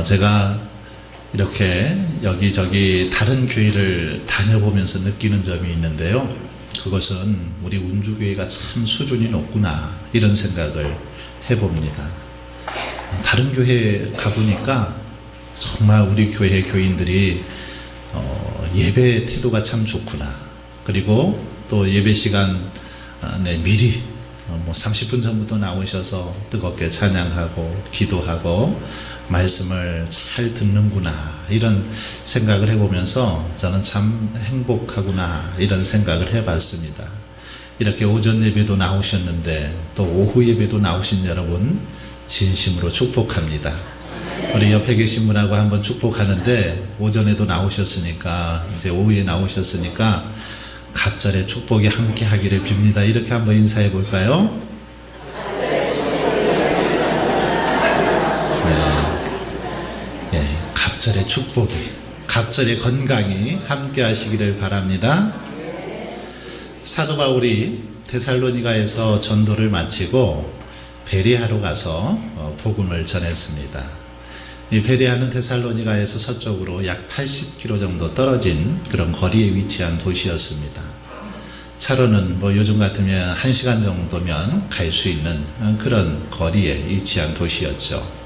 제가 이렇게 여기저기 다른 교회를 다녀보면서 느끼는 점이 있는데요. 그것은 우리 운주교회가 참 수준이 높구나 이런 생각을 해봅니다. 다른 교회 가보니까 정말 우리 교회 교인들이 예배 태도가 참 좋구나. 그리고 또 예배 시간에 미리 30분 전부터 나오셔서 뜨겁게 찬양하고 기도하고 말씀을 잘 듣는구나 이런 생각을 해보면서 저는 참 행복하구나 이런 생각을 해봤습니다. 이렇게 오전 예배도 나오셨는데 또 오후 예배도 나오신 여러분 진심으로 축복합니다. 우리 옆에 계신 분하고 한번 축복하는데 오전에도 나오셨으니까 이제 오후에 나오셨으니까 갑절의 축복이 함께 하기를 빕니다. 이렇게 한번 인사해 볼까요? 갑절의 축복이, 갑절의 건강이 함께 하시기를 바랍니다. 사도 바울이 데살로니가에서 전도를 마치고 베레아로 가서 복음을 전했습니다. 이 베레아는 데살로니가에서 서쪽으로 약 80km 정도 떨어진 그런 거리에 위치한 도시였습니다. 차로는 요즘 같으면 1시간 정도면 갈 수 있는 그런 거리에 위치한 도시였죠.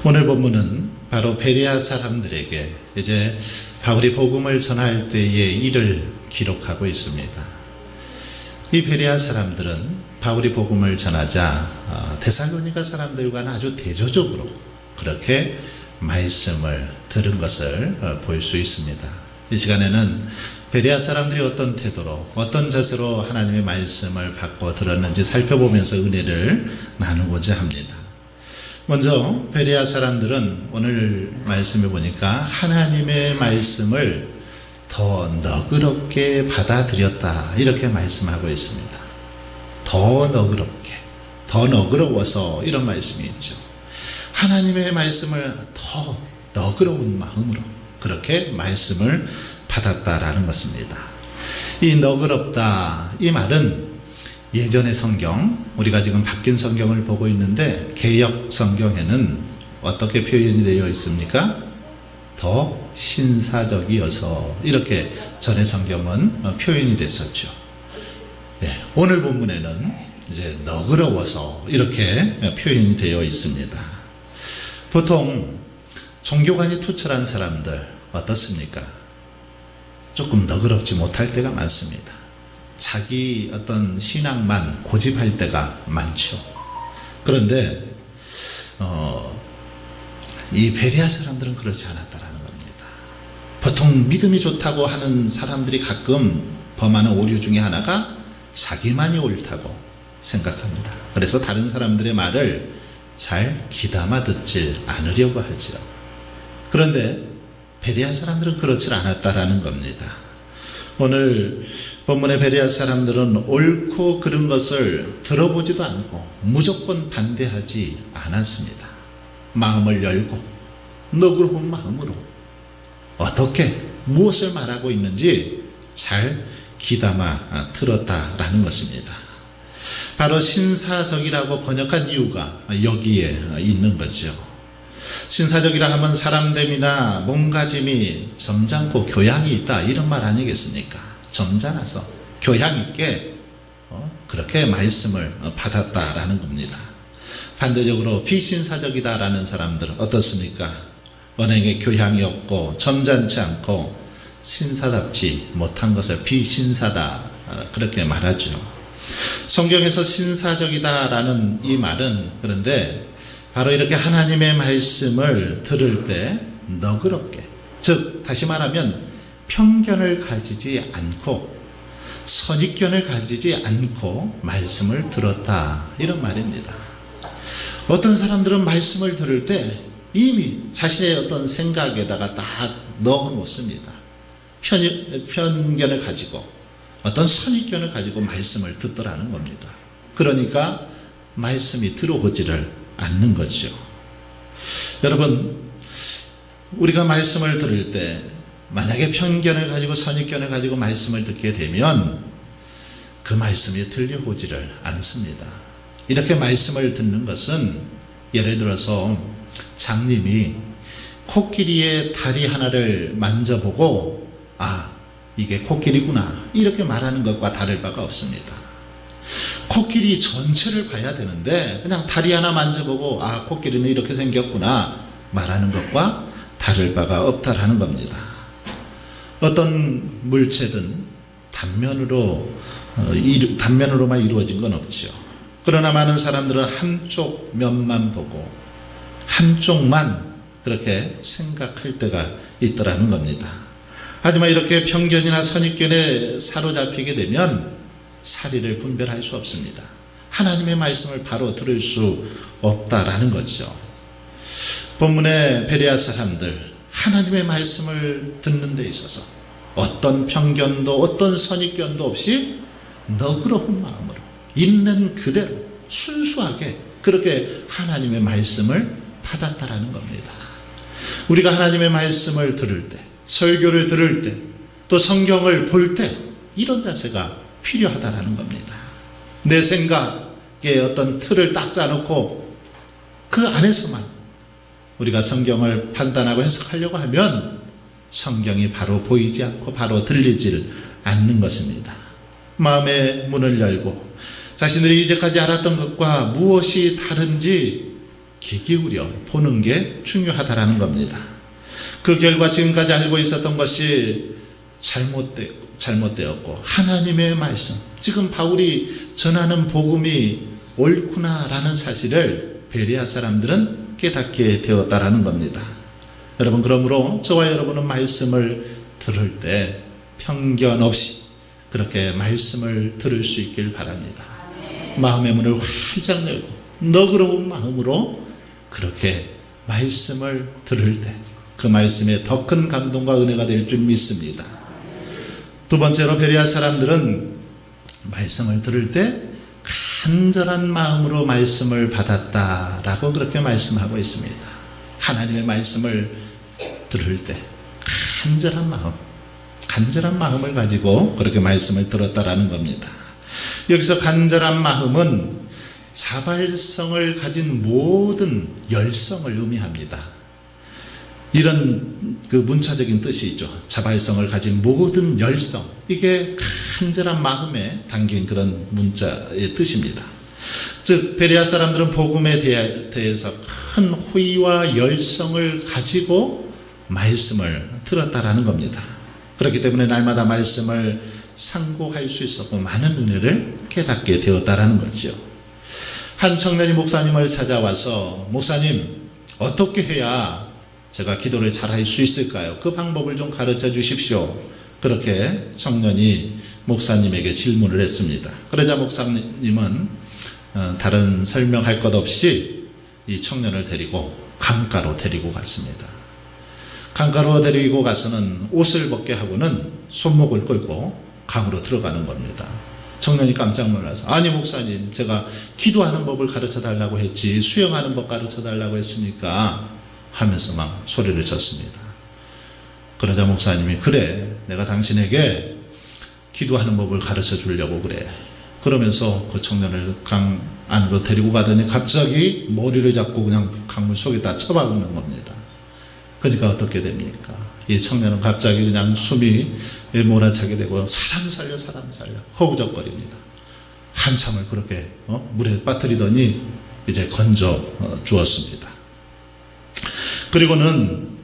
오늘 본문은 바로 베레아 사람들에게 이제 바울이 복음을 전할 때의 일을 기록하고 있습니다. 이 베레아 사람들은 바울이 복음을 전하자 데살로니가 사람들과는 아주 대조적으로 그렇게 말씀을 들은 것을 볼 수 있습니다. 이 시간에는 베레아 사람들이 어떤 태도로 어떤 자세로 하나님의 말씀을 받고 들었는지 살펴보면서 은혜를 나누고자 합니다. 먼저 베레아 사람들은 오늘 말씀에 보니까 하나님의 말씀을 더 너그럽게 받아들였다 이렇게 말씀하고 있습니다. 더 너그럽게, 더 너그러워서 이런 말씀이 있죠. 하나님의 말씀을 더 너그러운 마음으로 그렇게 말씀을 받았다라는 것입니다. 이 너그럽다 이 말은 예전의 성경, 우리가 지금 바뀐 성경을 보고 있는데 개역 성경에는 어떻게 표현이 되어 있습니까? 더 신사적이어서 이렇게 전의 성경은 표현이 됐었죠. 오늘 본문에는 이제 너그러워서 이렇게 표현이 되어 있습니다. 보통 종교관이 투철한 사람들 어떻습니까? 조금 너그럽지 못할 때가 많습니다. 자기 어떤 신앙만 고집할 때가 많죠. 그런데 이 베레아 사람들은 그렇지 않았다라는 겁니다. 보통 믿음이 좋다고 하는 사람들이 가끔 범하는 오류 중에 하나가 자기만이 옳다고 생각합니다. 그래서 다른 사람들의 말을 잘 귀담아 듣지 않으려고 하죠. 그런데 베레아 사람들은 그렇지 않았다라는 겁니다. 오늘 본문의 베레아 사람들은 옳고 그른 것을 들어보지도 않고 무조건 반대하지 않았습니다. 마음을 열고 너그러운 마음으로 어떻게 무엇을 말하고 있는지 잘 귀담아 들었다라는 것입니다. 바로 신사적이라고 번역한 이유가 여기에 있는 거죠. 신사적이라 하면 사람됨이나 몸가짐이 점잖고 교양이 있다 이런 말 아니겠습니까? 점잖아서 교양 있게 그렇게 말씀을 받았다라는 겁니다. 반대적으로 비신사적이다라는 사람들은 어떻습니까? 언행에 교양이 없고 점잖지 않고 신사답지 못한 것을 비신사다 그렇게 말하죠. 성경에서 신사적이다라는 이 말은 그런데 바로 이렇게 하나님의 말씀을 들을 때 너그럽게, 즉 다시 말하면 편견을 가지지 않고 선입견을 가지지 않고 말씀을 들었다 이런 말입니다. 어떤 사람들은 말씀을 들을 때 이미 자신의 어떤 생각에다가 다 넣어 놓습니다. 편견을 가지고 어떤 선입견을 가지고 말씀을 듣더라는 겁니다. 그러니까 말씀이 들어오지를 않는 거죠. 여러분, 우리가 말씀을 들을 때 만약에 편견을 가지고 선입견을 가지고 말씀을 듣게 되면 그 말씀이 들려오지를 않습니다. 이렇게 말씀을 듣는 것은 예를 들어서 장님이 코끼리의 다리 하나를 만져보고 이게 코끼리구나 이렇게 말하는 것과 다를 바가 없습니다. 코끼리 전체를 봐야 되는데 그냥 다리 하나 만져보고 코끼리는 이렇게 생겼구나 말하는 것과 다를 바가 없다라는 겁니다. 어떤 물체든 단면으로만 이루어진 건 없죠. 그러나 많은 사람들은 한쪽 면만 보고 한쪽만 그렇게 생각할 때가 있더라는 겁니다. 하지만 이렇게 편견이나 선입견에 사로잡히게 되면 사리를 분별할 수 없습니다. 하나님의 말씀을 바로 들을 수 없다라는 거죠. 본문의 베레아 사람들, 하나님의 말씀을 듣는 데 있어서 어떤 편견도 어떤 선입견도 없이 너그러운 마음으로 있는 그대로 순수하게 그렇게 하나님의 말씀을 받았다라는 겁니다. 우리가 하나님의 말씀을 들을 때, 설교를 들을 때, 또 성경을 볼 때 이런 자세가 필요하다라는 겁니다. 내 생각에 어떤 틀을 딱 짜놓고 그 안에서만 우리가 성경을 판단하고 해석하려고 하면 성경이 바로 보이지 않고 바로 들리질 않는 것입니다. 마음의 문을 열고 자신들이 이제까지 알았던 것과 무엇이 다른지 귀 기울여 보는 게 중요하다라는 겁니다. 그 결과 지금까지 알고 있었던 것이 잘못되었고 하나님의 말씀, 지금 바울이 전하는 복음이 옳구나라는 사실을 베레아 사람들은 깨닫게 되었다라는 겁니다. 여러분, 그러므로 저와 여러분은 말씀을 들을 때 편견 없이 그렇게 말씀을 들을 수 있길 바랍니다. 마음의 문을 활짝 열고 너그러운 마음으로 그렇게 말씀을 들을 때 그 말씀에 더 큰 감동과 은혜가 될 줄 믿습니다. 두 번째로 베레아 사람들은 말씀을 들을 때 간절한 마음으로 말씀을 받았다라고 그렇게 말씀하고 있습니다. 하나님의 말씀을 들을 때 간절한 마음을 가지고 그렇게 말씀을 들었다라는 겁니다. 여기서 간절한 마음은 자발성을 가진 모든 열성을 의미합니다. 이런 그 문자적인 뜻이 있죠. 자발성을 가진 모든 열성, 이게 간절한 마음에 담긴 그런 문자의 뜻입니다. 즉 베레아 사람들은 복음에 대해서 큰 호의와 열성을 가지고 말씀을 들었다라는 겁니다. 그렇기 때문에 날마다 말씀을 상고할 수 있었고 많은 은혜를 깨닫게 되었다라는 거죠. 한 청년이 목사님을 찾아와서 목사님, 어떻게 해야 제가 기도를 잘할 수 있을까요? 그 방법을 좀 가르쳐 주십시오. 그렇게 청년이 목사님에게 질문을 했습니다. 그러자 목사님은 다른 설명할 것 없이 이 청년을 데리고 강가로 데리고 갔습니다. 강가로 데리고 가서는 옷을 벗게 하고는 손목을 끌고 강으로 들어가는 겁니다. 청년이 깜짝 놀라서, 아니 목사님, 제가 기도하는 법을 가르쳐 달라고 했지 수영하는 법 가르쳐 달라고 했습니까? 하면서 막 소리를 쳤습니다. 그러자 목사님이, 그래, 내가 당신에게 기도하는 법을 가르쳐 주려고 그래. 그러면서 그 청년을 강 안으로 데리고 가더니 갑자기 머리를 잡고 그냥 강물 속에다 쳐박는 겁니다. 그러니까 어떻게 됩니까? 이 청년은 갑자기 그냥 숨이 몰아차게 되고 사람 살려 허우적거립니다. 한참을 그렇게 물에 빠뜨리더니 이제 건져 주었습니다. 그리고는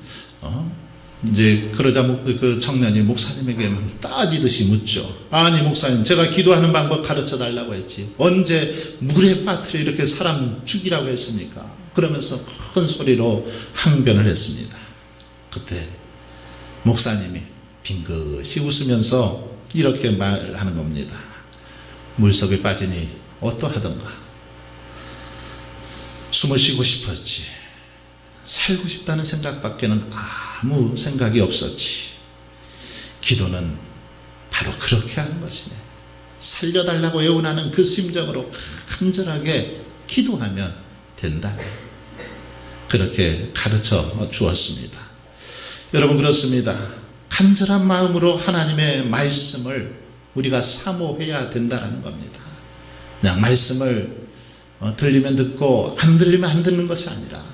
이제 그러자 그 청년이 목사님에게 따지듯이 묻죠. 아니 목사님, 제가 기도하는 방법 가르쳐 달라고 했지 언제 물에 빠뜨려 이렇게 사람 죽이라고 했습니까? 그러면서 큰 소리로 항변을 했습니다. 그때 목사님이 빙긋이 웃으면서 이렇게 말하는 겁니다. 물속에 빠지니 어떠하던가? 숨을 쉬고 싶었지. 살고 싶다는 생각밖에는 아무 생각이 없었지. 기도는 바로 그렇게 하는 것이네. 살려달라고 애원하는 그 심정으로 간절하게 기도하면 된다. 그렇게 가르쳐 주었습니다. 여러분, 그렇습니다. 간절한 마음으로 하나님의 말씀을 우리가 사모해야 된다는 겁니다. 그냥 말씀을 들리면 듣고 안 들리면 안 듣는 것이 아니라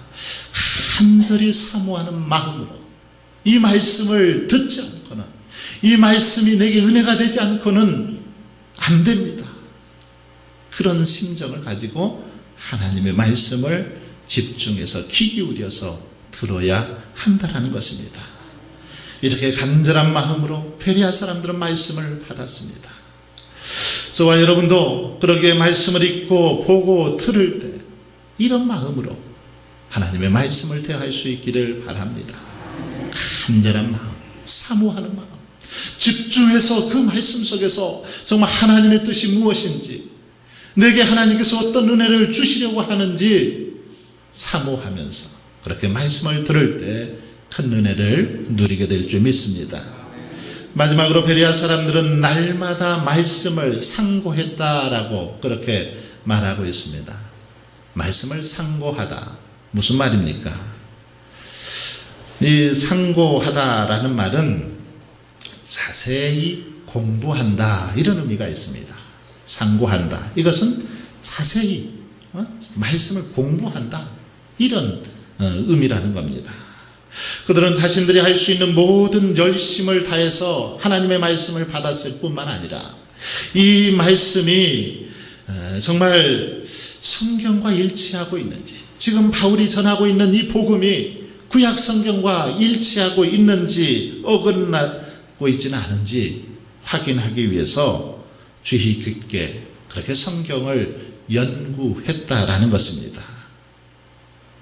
간절히 사모하는 마음으로 이 말씀을 듣지 않고는, 이 말씀이 내게 은혜가 되지 않고는 안 됩니다. 그런 심정을 가지고 하나님의 말씀을 집중해서 귀 기울여서 들어야 한다는 것입니다. 이렇게 간절한 마음으로 베레아 사람들은 말씀을 받았습니다. 저와 여러분도 그러기에 말씀을 읽고 보고 들을 때 이런 마음으로 하나님의 말씀을 대할 수 있기를 바랍니다. 간절한 마음, 사모하는 마음, 집중해서 그 말씀 속에서 정말 하나님의 뜻이 무엇인지, 내게 하나님께서 어떤 은혜를 주시려고 하는지 사모하면서 그렇게 말씀을 들을 때 큰 은혜를 누리게 될 줄 믿습니다. 마지막으로 베레아 사람들은 날마다 말씀을 상고했다라고 그렇게 말하고 있습니다. 말씀을 상고하다, 무슨 말입니까? 이 상고하다라는 말은 자세히 공부한다, 이런 의미가 있습니다. 상고한다, 이것은 자세히 말씀을 공부한다, 이런 의미라는 겁니다. 그들은 자신들이 할 수 있는 모든 열심을 다해서 하나님의 말씀을 받았을 뿐만 아니라 이 말씀이 정말 성경과 일치하고 있는지, 지금 바울이 전하고 있는 이 복음이 구약 성경과 일치하고 있는지 어긋나고 있지는 않은지 확인하기 위해서 주의 깊게 그렇게 성경을 연구했다라는 것입니다.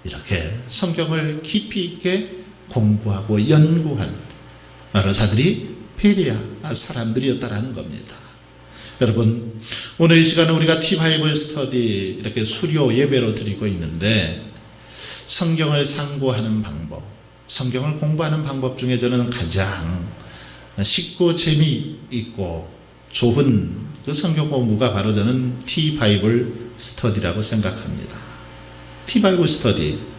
이렇게 성경을 깊이 있게 공부하고 연구한 여러 자들이 베레아 사람들이었다라는 겁니다. 여러분, 오늘 이 시간은 우리가 티바이블 스터디 이렇게 수료 예배로 드리고 있는데, 성경을 상고하는 방법, 성경을 공부하는 방법 중에 저는 가장 쉽고 재미있고 좋은 그 성경 공부가 바로 저는 티바이블 스터디라고 생각합니다. 티바이블 스터디,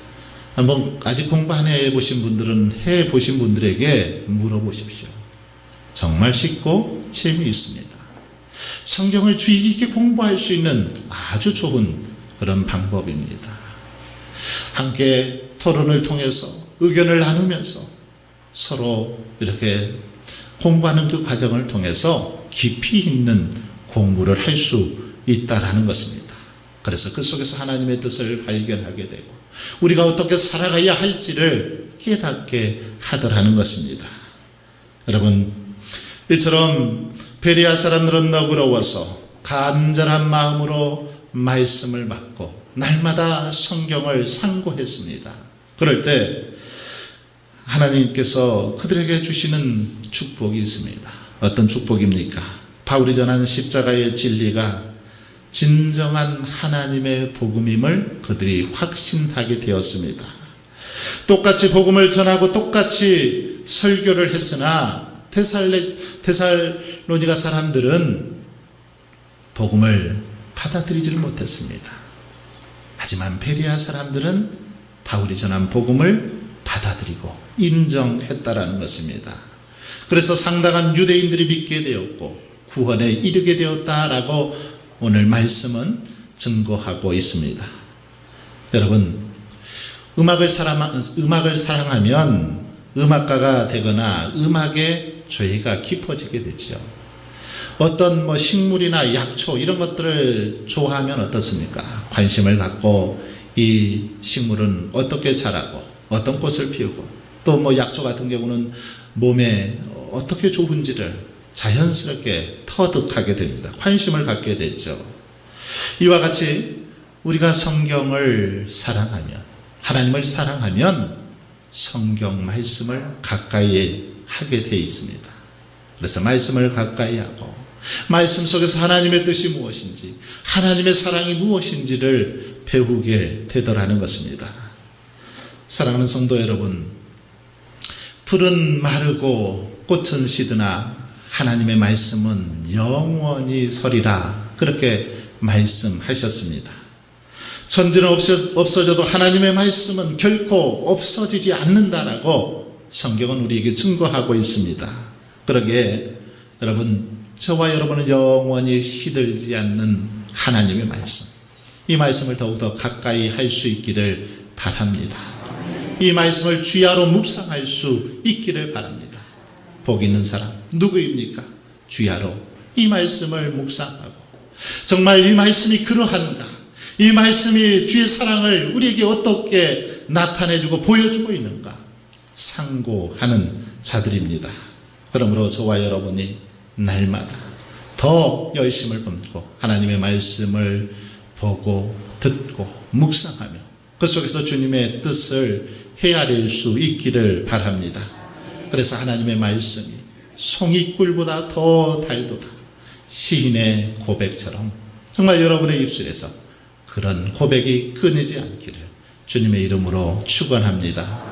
한번 아직 공부 안 해보신 분들은 해보신 분들에게 물어보십시오. 정말 쉽고 재미있습니다. 성경을 주의 깊게 공부할 수 있는 아주 좋은 그런 방법입니다. 함께 토론을 통해서 의견을 나누면서 서로 이렇게 공부하는 그 과정을 통해서 깊이 있는 공부를 할 수 있다라는 것입니다. 그래서 그 속에서 하나님의 뜻을 발견하게 되고 우리가 어떻게 살아가야 할지를 깨닫게 하더라는 것입니다. 여러분, 이처럼 베레아 사람들은 너그러워서 간절한 마음으로 말씀을 받고 날마다 성경을 상고했습니다. 그럴 때 하나님께서 그들에게 주시는 축복이 있습니다. 어떤 축복입니까? 바울이 전한 십자가의 진리가 진정한 하나님의 복음임을 그들이 확신하게 되었습니다. 똑같이 복음을 전하고 똑같이 설교를 했으나 데살로니가 사람들은 복음을 받아들이지를 못했습니다. 하지만 베레아 사람들은 바울이 전한 복음을 받아들이고 인정했다라는 것입니다. 그래서 상당한 유대인들이 믿게 되었고 구원에 이르게 되었다라고 오늘 말씀은 증거하고 있습니다. 여러분, 음악을 사랑하면 음악가가 되거나 음악에 죄가 깊어지게 되죠. 어떤 식물이나 약초 이런 것들을 좋아하면 어떻습니까? 관심을 갖고 이 식물은 어떻게 자라고 어떤 꽃을 피우고 또 약초 같은 경우는 몸에 어떻게 좋은지를 자연스럽게 터득하게 됩니다. 관심을 갖게 되죠. 이와 같이 우리가 성경을 사랑하면, 하나님을 사랑하면 성경 말씀을 가까이 하게 되어 있습니다. 그래서 말씀을 가까이 하고 말씀 속에서 하나님의 뜻이 무엇인지, 하나님의 사랑이 무엇인지를 배우게 되더라는 것입니다. 사랑하는 성도 여러분, 풀은 마르고 꽃은 시드나 하나님의 말씀은 영원히 서리라, 그렇게 말씀하셨습니다. 천지는 없어져도 하나님의 말씀은 결코 없어지지 않는다라고 성경은 우리에게 증거하고 있습니다. 그러기에 여러분, 저와 여러분은 영원히 시들지 않는 하나님의 말씀, 이 말씀을 더욱더 가까이 할 수 있기를 바랍니다. 이 말씀을 주야로 묵상할 수 있기를 바랍니다. 복 있는 사람 누구입니까? 주야로 이 말씀을 묵상하고 정말 이 말씀이 그러한가, 이 말씀이 주의 사랑을 우리에게 어떻게 나타내주고 보여주고 있는가 상고하는 자들입니다. 그러므로 저와 여러분이 날마다 더 열심을 품고 하나님의 말씀을 보고 듣고 묵상하며 그 속에서 주님의 뜻을 헤아릴 수 있기를 바랍니다. 그래서 하나님의 말씀이 송이꿀보다 더 달도다. 시인의 고백처럼 정말 여러분의 입술에서 그런 고백이 끊이지 않기를 주님의 이름으로 축원합니다.